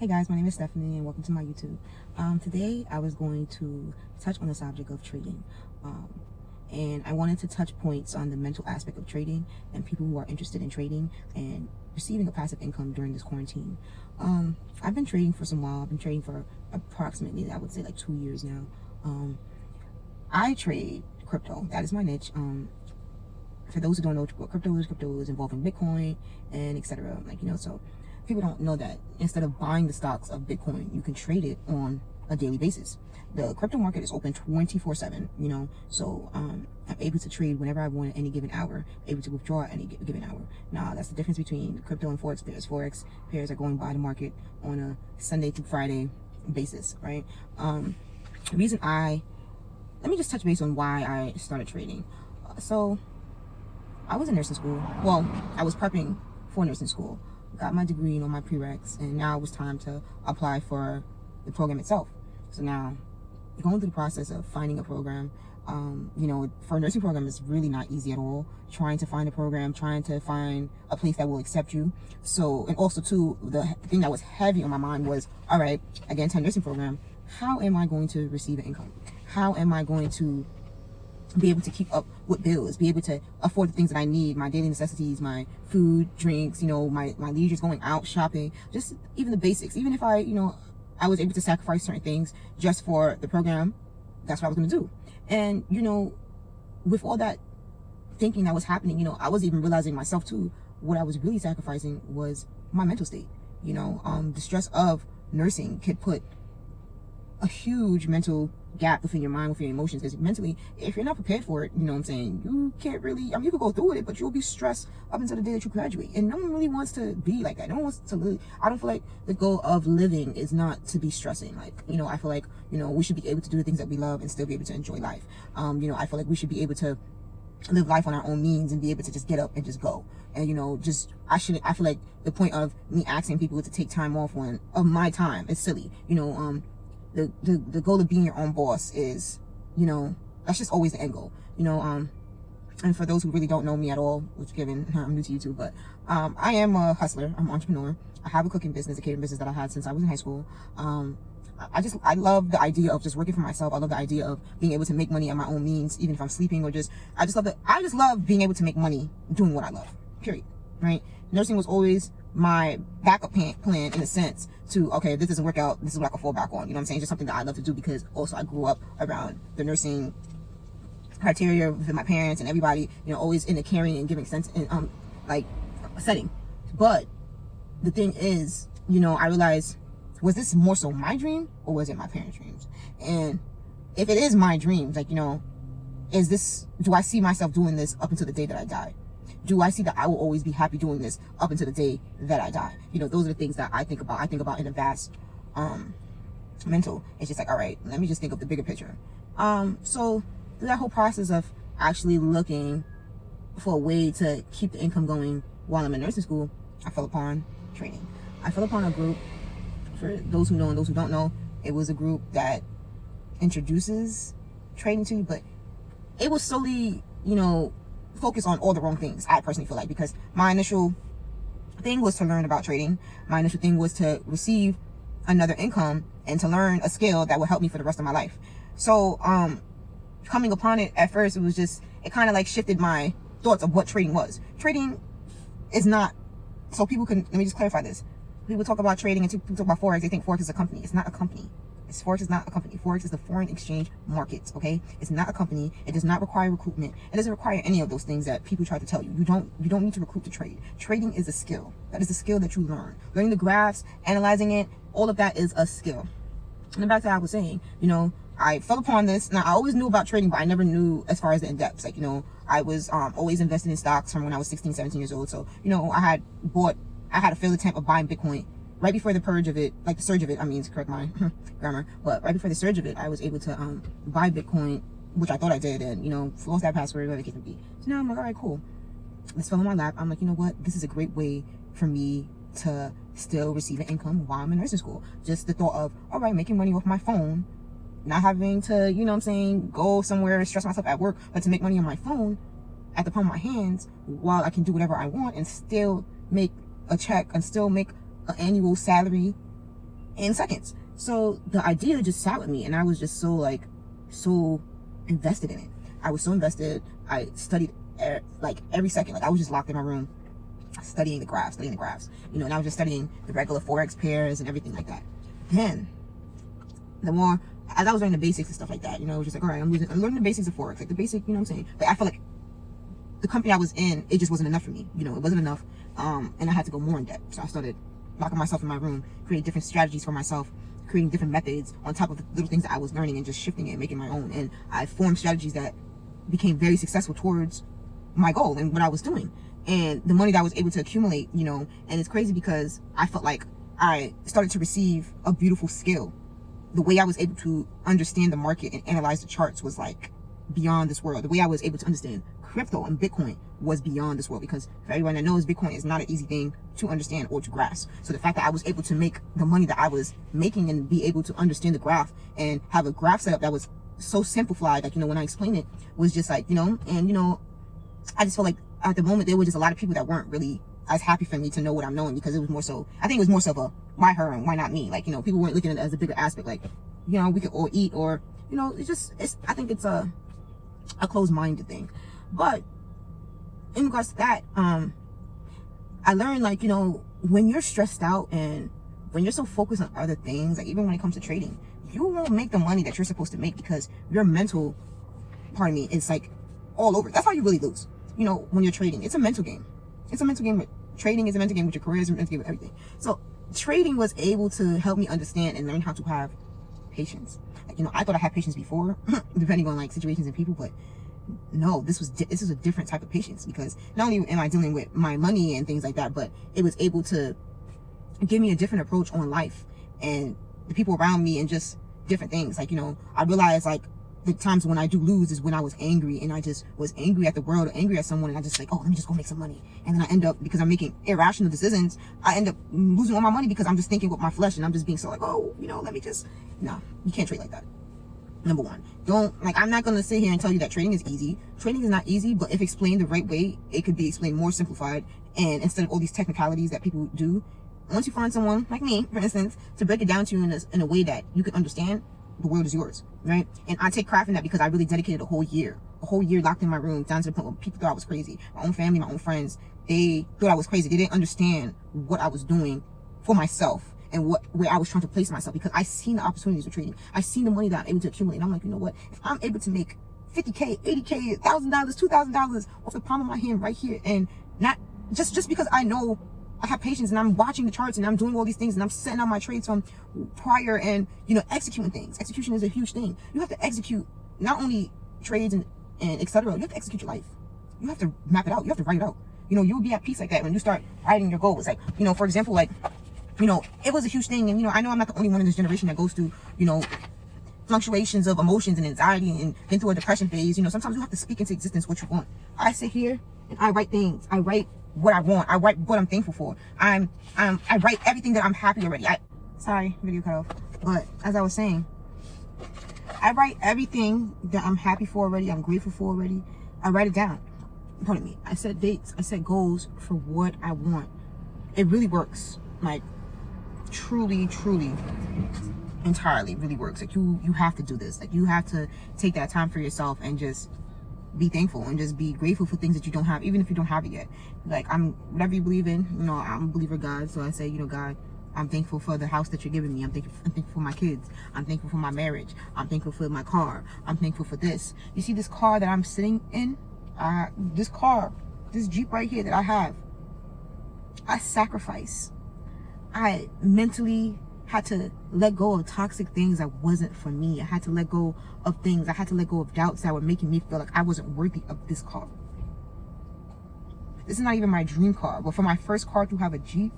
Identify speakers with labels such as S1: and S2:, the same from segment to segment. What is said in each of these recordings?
S1: Hey guys, my name is Stephanie and welcome to my YouTube. Today I was going to touch on the subject of trading. And I wanted to touch points on the mental aspect of trading and people who are interested in trading and receiving a passive income during this quarantine. I've been trading for some while. I've been trading for approximately, I would say, like 2 years now. I trade crypto. That is my niche. For those who don't know what crypto is involving Bitcoin and etc. So people don't know that instead of buying the stocks of Bitcoin, you can trade it on a daily basis. The crypto market is open 24/7, so I'm able to trade whenever I want at any given hour, able to withdraw at any given hour. Now, that's the difference between crypto and Forex pairs. Forex pairs are going by the market on a Sunday through Friday basis, right? Let me just touch base on why I started trading. So I was in nursing school. Well, I was prepping for nursing school, got my degree on my prereqs, and now it was time to apply for the program itself. So now, going through the process of finding a program, for a nursing program, it's really not easy at all. Trying to find a program, trying to find a place that will accept you. So, and also too, the thing that was heavy on my mind was, all right, again, to a nursing program, how am I going to receive an income? How am I going to be able to keep up with bills, be able to afford the things that I need, my daily necessities, my food, drinks, my leisure, going out, shopping, just even the basics. Even if I was able to sacrifice certain things just for the program, that's what I was going to do. And, with all that thinking that was happening, I was even realizing myself too, what I was really sacrificing was my mental state. The stress of nursing could put a huge mental gap within your mind, within your emotions, because mentally, if you're not prepared for it, you can't really, you could go through it, but you'll be stressed up until the day that you graduate. And no one really wants to be like that. No one wants to live. I don't feel like the goal of living is not to be stressing. I feel like, we should be able to do the things that we love and still be able to enjoy life. I feel like we should be able to live life on our own means and be able to just get up and just go. And, I feel like the point of me asking people to take time off of my time is silly. The goal of being your own boss is, that's just always the end goal, and for those who really don't know me at all, which given I'm new to YouTube, but I am a hustler. I'm an entrepreneur. I have a cooking business, a catering business that I had since I was in high school. I love the idea of just working for myself. I love the idea of being able to make money at my own means, even if I'm sleeping, or I just love being able to make money doing what I love, period, right? Nursing was always my backup plan in a sense to, okay, if this doesn't work out, this is what I can fall back on. It's just something that I love to do, because also I grew up around the nursing criteria with my parents and everybody, always in a caring and giving sense and setting. But the thing is, I realized, was this more so my dream or was it my parents' dreams? And if it is my dreams, do I see myself doing this up until the day that I die? Do I see that I will always be happy doing this up until the day that I die? Those are the things that I think about. I think about in a vast mental. It's just all right, let me just think of the bigger picture. So through that whole process of actually looking for a way to keep the income going while I'm in nursing school, I fell upon trading. I fell upon a group. For those who know and those who don't know, it was a group that introduces trading to you, but it was solely, focus on all the wrong things, I personally feel like, because my initial thing was to learn about trading. My initial thing was to receive another income and to learn a skill that would help me for the rest of my life. So coming upon it at first, it kind of shifted my thoughts of what trading was. Trading is not, so people can, let me just clarify this. People talk about trading and people talk about Forex, they think Forex is a company. It's not a company. Forex is not a company. Forex is the foreign exchange market, okay? It's not a company. It does not require recruitment. It doesn't require any of those things that people try to tell you. You don't need to recruit to trade. Trading is a skill. That is a skill that you learn. Learning the graphs, analyzing it, all of that is a skill. And back to what I was saying, I fell upon this. Now, I always knew about trading, but I never knew as far as the in-depths. I was always invested in stocks from when I was 16, 17 years old. So, I had a failed attempt of buying Bitcoin right before the purge of it, the surge of it, to correct my grammar, but right before the surge of it, I was able to buy Bitcoin, which I thought I did, and, lost that password, whatever the case may be. So now I'm like, all right, cool. This fell in my lap. I'm like, you know what? This is a great way for me to still receive an income while I'm in nursing school. Just the thought of, all right, making money off my phone, not having to, go somewhere, stress myself at work, but to make money on my phone at the palm of my hands while I can do whatever I want and still make a check and still make an annual salary in seconds. So the idea just sat with me, and I was just so invested in it. I was so invested. I studied like every second. Like I was just locked in my room studying the graphs, and I was just studying the regular Forex pairs and everything like that. Then the more, as I was learning the basics and stuff like that, it was just like, all right, I'm learning the basics of Forex, like the basic, what I'm saying? But I felt like the company I was in, it just wasn't enough for me. It wasn't enough. And I had to go more in depth. So I started locking myself in my room, creating different strategies for myself, creating different methods on top of the little things that I was learning, and just shifting it and making my own. And I formed strategies that became very successful towards my goal and what I was doing. And the money that I was able to accumulate, and it's crazy because I felt like I started to receive a beautiful skill. The way I was able to understand the market and analyze the charts was like beyond this world. The way I was able to understand crypto and Bitcoin was beyond this world, because for everyone that knows, Bitcoin is not an easy thing to understand or to grasp. So the fact that I was able to make the money that I was making and be able to understand the graph and have a graph setup that was so simplified, like, when I explained it, was just like, I just felt like at the moment there were just a lot of people that weren't really as happy for me to know what I'm knowing, because it was more so, I think it was more so of a why her and why not me. Like, people weren't looking at it as a bigger aspect, like, we could all eat, or, I think it's a closed-minded thing. But in regards to that, I learned, like, when you're stressed out and when you're so focused on other things, like even when it comes to trading, you won't make the money that you're supposed to make, because your mental, pardon me, is like all over. That's how you really lose. When you're trading, it's a mental game. It's a mental game. Trading is a mental game with your career, is a mental game with everything. So trading was able to help me understand and learn how to have patience. Like, I thought I had patience before, depending on like situations and people, but no, this is a different type of patience, because not only am I dealing with my money and things like that, but it was able to give me a different approach on life and the people around me and just different things. Like, I realized like the times when I do lose is when I was angry, and I just was angry at the world or angry at someone, and I just like, oh, let me just go make some money. And then I end up, because I'm making irrational decisions, I end up losing all my money because I'm just thinking with my flesh, and I'm just being so like, oh, let me just, no, you can't trade like that. Number one, I'm not going to sit here and tell you that trading is easy. Trading is not easy, but if explained the right way, it could be explained more simplified. And instead of all these technicalities that people do, once you find someone like me, for instance, to break it down to you in a way that you can understand, the world is yours, right? And I take pride in that, because I really dedicated a whole year locked in my room, down to the point where people thought I was crazy. My own family, my own friends, they thought I was crazy. They didn't understand what I was doing for myself and where I was trying to place myself, because I seen the opportunities of trading. I seen the money that I'm able to accumulate. And I'm like, you know what? If I'm able to make $50K, $80K, $1,000, $2,000 off the palm of my hand right here, and not just because I know I have patience and I'm watching the charts and I'm doing all these things and I'm setting out my trades from prior and, executing things. Execution is a huge thing. You have to execute not only trades and etc. You have to execute your life. You have to map it out. You have to write it out. You'll be at peace like that when you start writing your goals. Like, for example, like, it was a huge thing. And, I know I'm not the only one in this generation that goes through, fluctuations of emotions and anxiety and been through a depression phase. Sometimes you have to speak into existence what you want. I sit here and I write things. I write what I want. I write what I'm thankful for. I write everything that I'm happy already. Sorry, video cut off. But as I was saying, I write everything that I'm happy for already. I'm grateful for already. I write it down. Pardon me. I set dates. I set goals for what I want. It really works. Like, truly, entirely really works. Like, you have to do this. Like, you have to take that time for yourself and just be thankful and just be grateful for things that you don't have, even if you don't have it yet. Like, whatever you believe in, I'm a believer of God. So I say, God, I'm thankful for the house that you're giving me. I'm thankful for my kids. I'm thankful for my marriage. I'm thankful for my car. I'm thankful for this. You see this car that I'm sitting in? This Jeep right here that I have, I sacrifice. I mentally had to let go of toxic things that wasn't for me. I had to let go of things. I had to let go of doubts that were making me feel like I wasn't worthy of this car. This is not even my dream car, but for my first car to have a Jeep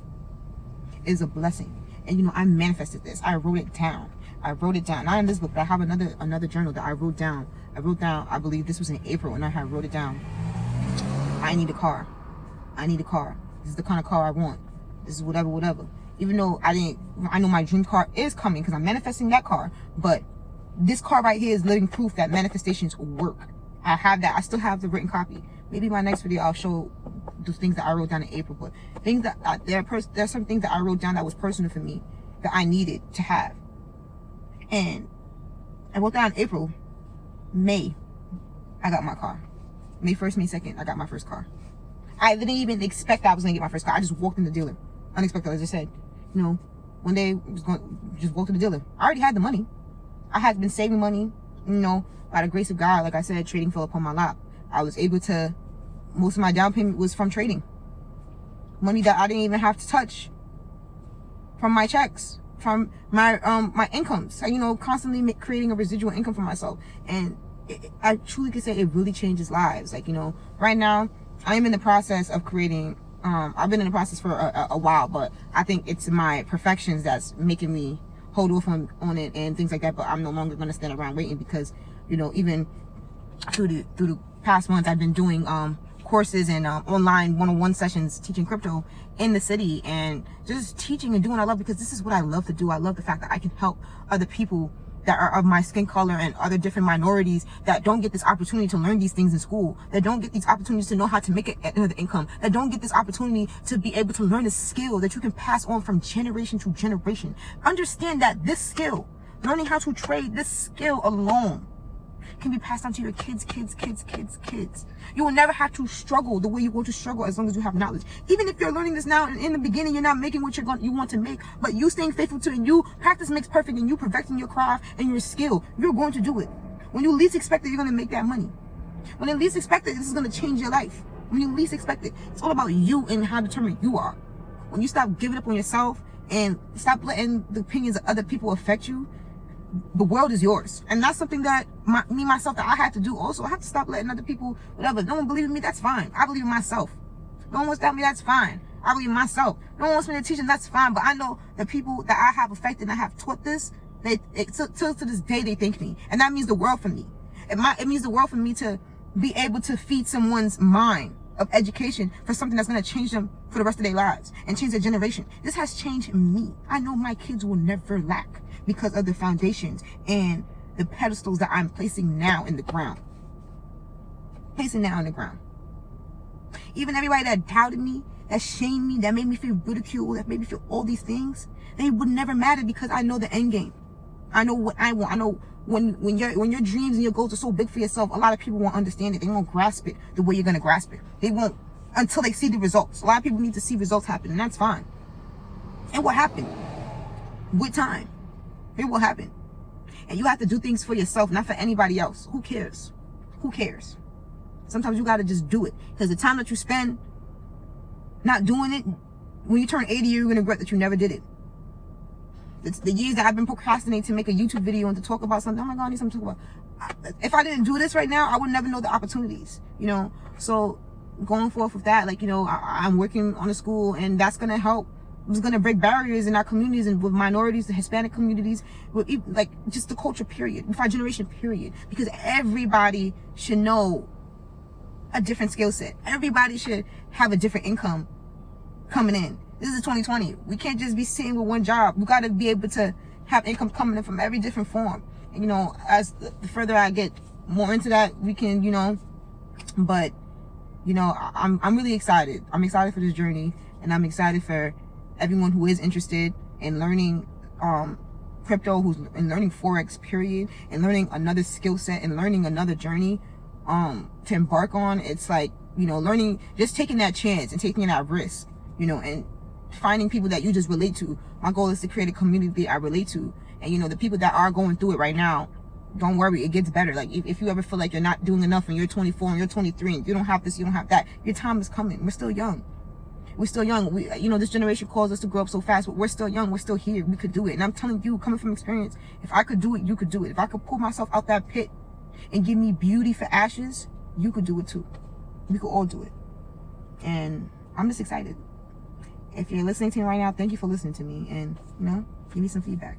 S1: is a blessing. And I manifested this. I wrote it down. Not in this book, but I have another journal that I wrote down. I believe this was in April, and I had wrote it down. I need a car. This is the kind of car I want. This is whatever. Even though I know my dream car is coming, because I'm manifesting that car, but this car right here is living proof that manifestations work. I have that. I still have the written copy. Maybe my next video I'll show the things that I wrote down in April, but things that there's some things that I wrote down that was personal for me, that I needed to have. And I wrote down April, May, I got my car. May 1st, May 2nd, I got my first car. I didn't even expect I was gonna get my first car. I just walked in the dealer. Unexpected, as I said. You know, one day I was going to just walk to the dealer. I already had the money. I had been saving money, you know, by the grace of God. Like I said, trading fell upon my lap. I was able to, most of my down payment was from trading. Money that I didn't even have to touch. From my checks, from my my incomes. So, you know, constantly creating a residual income for myself. And I truly can say it really changes lives. Like, you know, right now, I am in the process of creating, I've been in the process for a while, but I think it's my perfections that's making me hold off on it and things like that. But I'm no longer going to stand around waiting, because, you know, even through the past months, I've been doing courses and online one-on-one sessions teaching crypto in the city, and just teaching and doing what I love, because this is what I love to do. I love the fact that I can help other people that are of my skin color and other different minorities that don't get this opportunity to learn these things in school, that don't get these opportunities to know how to make another income, that don't get this opportunity to be able to learn a skill that you can pass on from generation to generation. Understand that this skill, learning how to trade, this skill alone can be passed on to your kids. You will never have to struggle the way you're going to struggle as long as you have knowledge. Even if you're learning this now and in the beginning you're not making what you want to make, but you staying faithful to it, and you practice makes perfect, and you perfecting your craft and your skill, you're going to do it. When you least expect it, you're going to make that money. When you least expect it, this is going to change your life. When you least expect it, it's all about you and how determined you are. When you stop giving up on yourself and stop letting the opinions of other people affect you, the world is yours. And that's something that myself that I had to do also. I have to stop letting other people, whatever. No one believes in me, that's fine. I believe in myself. No one wants to help me, that's fine. I believe in myself. No one wants me to teach them, that's fine. But I know the people that I have affected and I have taught this, till to this day, they thank me. And that means the world for me. It means the world for me to be able to feed someone's mind of education for something that's going to change them for the rest of their lives and change their generation. This has changed me. I know my kids will never lack because of the foundations and the pedestals that I'm placing now in the ground. Even everybody that doubted me, that shamed me, that made me feel ridiculed, that made me feel all these things, they would never matter, because I know the end game. I know what I want. I know when your dreams and your goals are so big for yourself, a lot of people won't understand it. They won't grasp it the way you're going to grasp it. They won't until they see the results. A lot of people need to see results happen, and that's fine. And what happened? With time, it will happen. And you have to do things for yourself, not for anybody else. Who cares? Who cares? Sometimes you got to just do it, because the time that you spend not doing it, when you turn 80, you're going to regret that you never did it. It's the years that I've been procrastinating to make a YouTube video and to talk about something. Oh my God, I need something to talk about. If I didn't do this right now, I would never know the opportunities, you know. So going forth with that, like, you know, I'm working on a school, and that's going to help. It's going to break barriers in our communities, and with minorities, the Hispanic communities, with like just the culture period, with our generation period, because everybody should know a different skill set. Everybody should have a different income coming in. This is 2020. We can't just be sitting with one job. We got to be able to have income coming in from every different form. And, you know, as the further I get more into that, we can, you know, but, you know, I'm really excited. I'm excited for this journey, and I'm excited for everyone who is interested in learning crypto, who's in learning Forex period, and learning another skill set and learning another journey to embark on. It's like, you know, learning, just taking that chance and taking that risk, you know, and finding people that you just relate to. My goal is to create a community I relate to. And, you know, the people that are going through it right now, don't worry, it gets better. Like, if you ever feel like you're not doing enough and you're 24 and you're 23 and you don't have this, you don't have that, your time is coming. We're still young. You know, this generation calls us to grow up so fast, but we're still young. We're still here. We could do it. And I'm telling you, coming from experience, if I could do it, you could do it. If I could pull myself out that pit and give me beauty for ashes, you could do it too. We could all do it. And I'm just excited. If you're listening to me right now, thank you for listening to me, and, you know, give me some feedback.